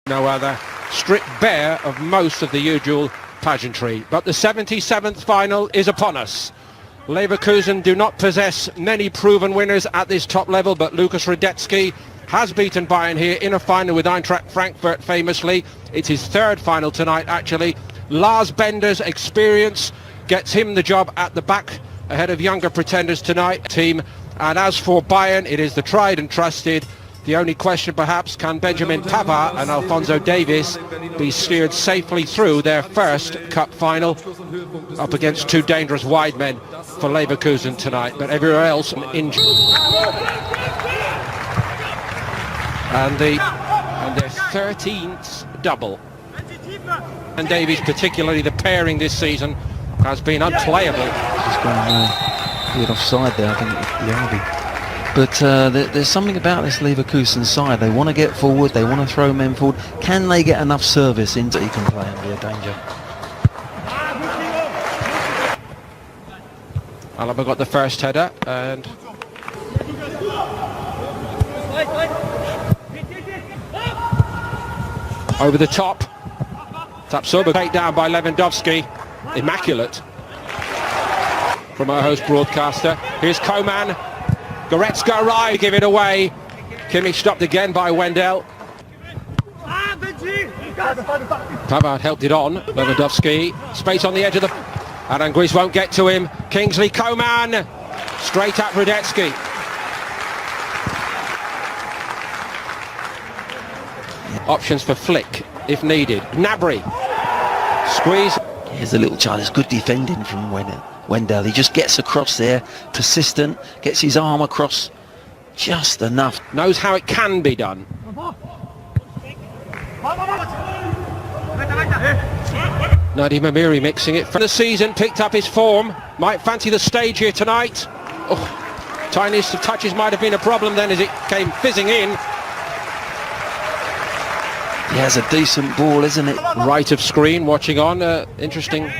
No other, stripped bare of most of the usual pageantry. But the 77th final is upon us. Leverkusen do not possess many proven winners at this top level, but Lukas Radetzky has beaten Bayern here in a final with Eintracht Frankfurt famously. It's his third final tonight actually. Lars Bender's experience gets him the job at the back ahead of younger pretenders tonight team. And as for Bayern, it is the tried and trusted. The only question perhaps, can Benjamin Pavard and Alphonso Davies be steered safely through their first cup final up against two dangerous wide men for Leverkusen tonight, but everywhere else injured. And their 13th double. And Davies, particularly the pairing this season, has been unplayable. Just gone weird offside there, I think, Yarby. But there's something about this Leverkusen side. They want to get forward, they want to throw men forward. Can they get enough service into he can play and be a danger? Alaba got the first header and over the top. Tapsoba taken down by Lewandowski. Immaculate from our host broadcaster. Here's Coman. Goretzka arrived, give it away. Kimmich stopped again by Wendell. Pavard helped it on. Lewandowski, space on the edge of the... Aranguiz won't get to him. Kingsley Coman, straight at Radetzky. Options for Flick, if needed. Gnabry, squeeze. Here's a little child, it's good defending from Wendell. He just gets across there, persistent, gets his arm across just enough. Knows how it can be done. Nadim Amiri mixing it for the season, picked up his form. Might fancy the stage here tonight. Oh, tiniest of touches might have been a problem then as it came fizzing in. He has a decent ball, isn't it? Right of screen, watching on. Interesting.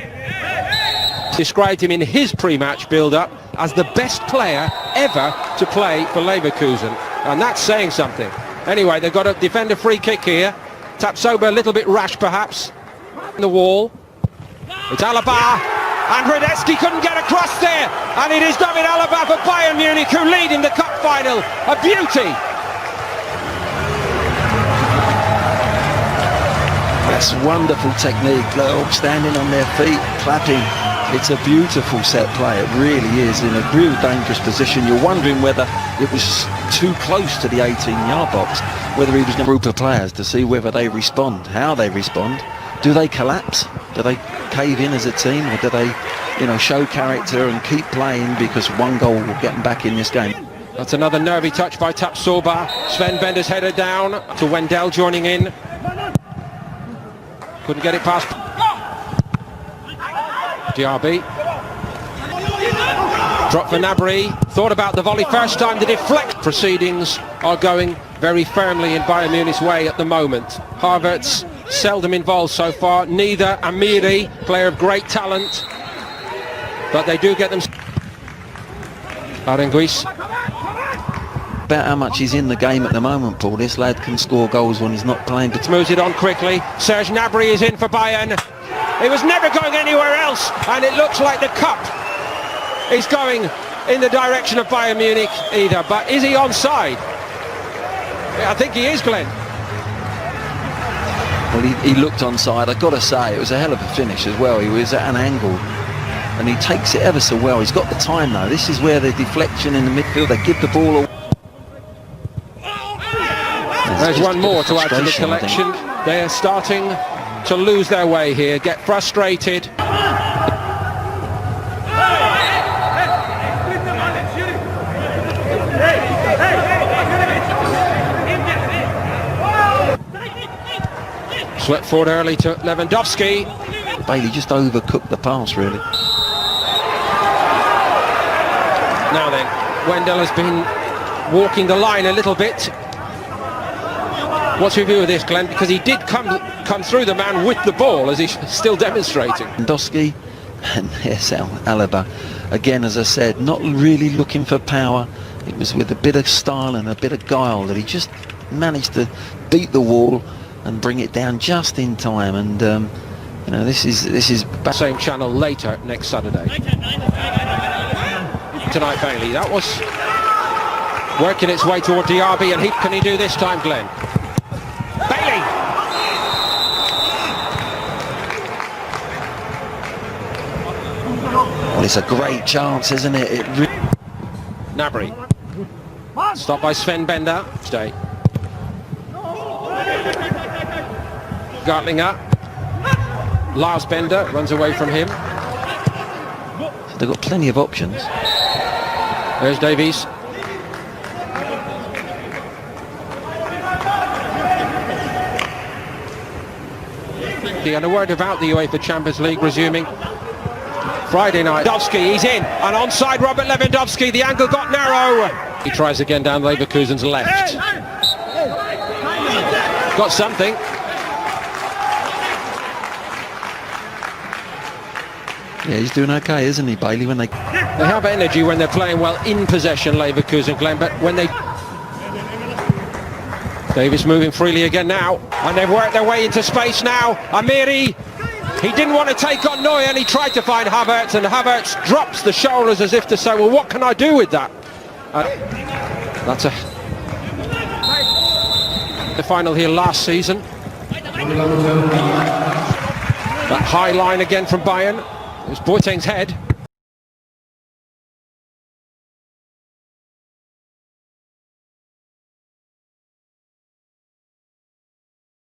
Described him in his pre-match build-up as the best player ever to play for Leverkusen, and that's saying something. Anyway, they've got to defend a free kick here. Tapsoba a little bit rash perhaps. In the wall. It's Alaba, and Radetzky couldn't get across there, and it is David Alaba for Bayern Munich who lead in the cup final. A beauty. That's wonderful technique. They're all standing on their feet, clapping. It's a beautiful set play, it really is, in a real dangerous position. You're wondering whether it was too close to the 18-yard box, whether he was going to group of players to see whether they respond, how they respond. Do they collapse? Do they cave in as a team, or do they, show character and keep playing because one goal will get them back in this game? That's another nervy touch by Tapsoba. Sven Bender's header down to Wendell joining in. Couldn't get it past DRB. Drop for Gnabry. Thought about the volley first time to deflect. Proceedings are going very firmly in Bayern Munich's way at the moment. Havertz seldom involved so far. Neither Amiri, player of great talent, but they do get them. Aranguiz. About how much he's in the game at the moment, Paul. This lad can score goals when he's not playing. Moves it on quickly. Serge Gnabry is in for Bayern. It was never going anywhere else, and it looks like the cup is going in the direction of Bayern Munich either. But is he onside? I think he is, Glenn. Well, he looked onside. I've got to say, it was a hell of a finish as well. He was at an angle, and he takes it ever so well. He's got the time, though. This is where the deflection in the midfield, they give the ball away. There's one more to add to the collection. They're starting to lose their way here, get frustrated. Swept forward early to Lewandowski. Bailey just overcooked the pass, really. Now then, Wendell has been walking the line a little bit. What's your view of this, Glenn? Because he did come through the man with the ball, as he's still demonstrating. Lewandowski and yes, Alaba. Again, as I said, not really looking for power. It was with a bit of style and a bit of guile that he just managed to beat the wall, and bring it down just in time. And you know, this is same channel later next Saturday. Tonight Bailey, that was working its way toward Diaby, and can he do this time, Glenn? Bailey! Well, it's a great chance, isn't it? Nabry. Stopped by Sven Bender. Stay. Gartlinger. Lars Bender runs away from him. They've got plenty of options. There's Davies. And a word about the UEFA Champions League resuming Friday night. Lewandowski, he's in, and onside Robert Lewandowski. The angle got narrow. He tries again down Leverkusen's left. Got something. Yeah, he's doing okay, isn't he, Bailey? When they have energy when they're playing well in possession, Leverkusen, Glenn, but when they... Davis moving freely again now, and they've worked their way into space now. Amiri, he didn't want to take on Neuer, and he tried to find Havertz, and Havertz drops the shoulders as if to say, well, what can I do with that? That's the final here last season. That high line again from Bayern. It was Boateng's head.